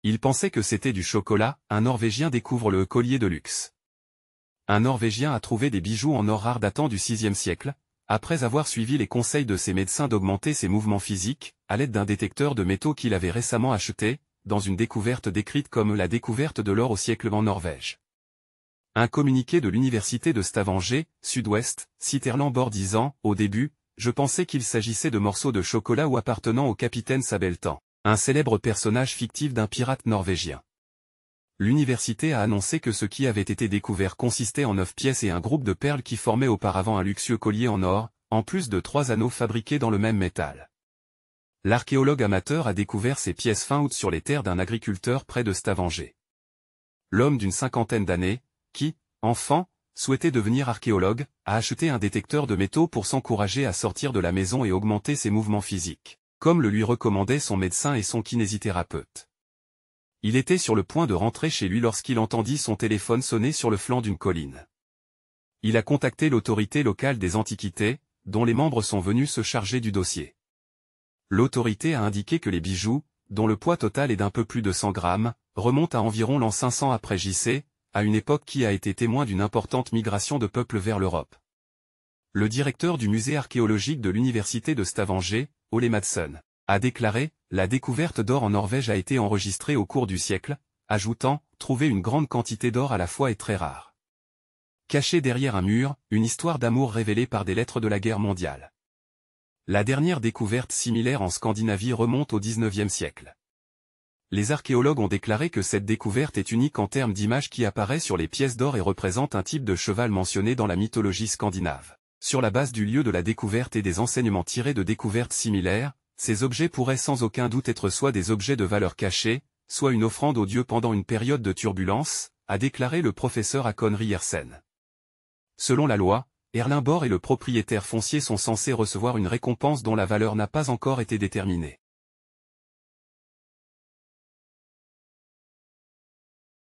Il pensait que c'était du chocolat. Un Norvégien découvre le collier de luxe. Un Norvégien a trouvé des bijoux en or rare datant du VIe siècle, après avoir suivi les conseils de ses médecins d'augmenter ses mouvements physiques, à l'aide d'un détecteur de métaux qu'il avait récemment acheté, dans une découverte décrite comme la découverte de l'or au siècle en Norvège. Un communiqué de l'université de Stavanger, Sud-Ouest, cite Erlend disant « Au début, je pensais qu'il s'agissait de morceaux de chocolat ou appartenant au capitaine Sabeltan, un célèbre personnage fictif d'un pirate norvégien. » L'université a annoncé que ce qui avait été découvert consistait en 9 pièces et un groupe de perles qui formaient auparavant un luxueux collier en or, en plus de 3 anneaux fabriqués dans le même métal. L'archéologue amateur a découvert ces pièces fin août sur les terres d'un agriculteur près de Stavanger. L'homme d'une cinquantaine d'années, qui, enfant, souhaitait devenir archéologue, a acheté un détecteur de métaux pour s'encourager à sortir de la maison et augmenter ses mouvements physiques, comme le lui recommandaient son médecin et son kinésithérapeute. Il était sur le point de rentrer chez lui lorsqu'il entendit son téléphone sonner sur le flanc d'une colline. Il a contacté l'autorité locale des antiquités, dont les membres sont venus se charger du dossier. L'autorité a indiqué que les bijoux, dont le poids total est d'un peu plus de 100 grammes, remontent à environ l'an 500 après JC, à une époque qui a été témoin d'une importante migration de peuples vers l'Europe. Le directeur du musée archéologique de l'université de Stavanger, Ole Madsen, a déclaré « La découverte d'or en Norvège a été enregistrée au cours du siècle », ajoutant « Trouver une grande quantité d'or à la fois est très rare. » Caché derrière un mur, une histoire d'amour révélée par des lettres de la guerre mondiale. La dernière découverte similaire en Scandinavie remonte au XIXe siècle. Les archéologues ont déclaré que cette découverte est unique en termes d'image qui apparaît sur les pièces d'or et représente un type de cheval mentionné dans la mythologie scandinave. Sur la base du lieu de la découverte et des enseignements tirés de découvertes similaires, ces objets pourraient sans aucun doute être soit des objets de valeur cachée, soit une offrande aux dieux pendant une période de turbulence, a déclaré le professeur Hakon Ryersen. Selon la loi, Erlend et le propriétaire foncier sont censés recevoir une récompense dont la valeur n'a pas encore été déterminée.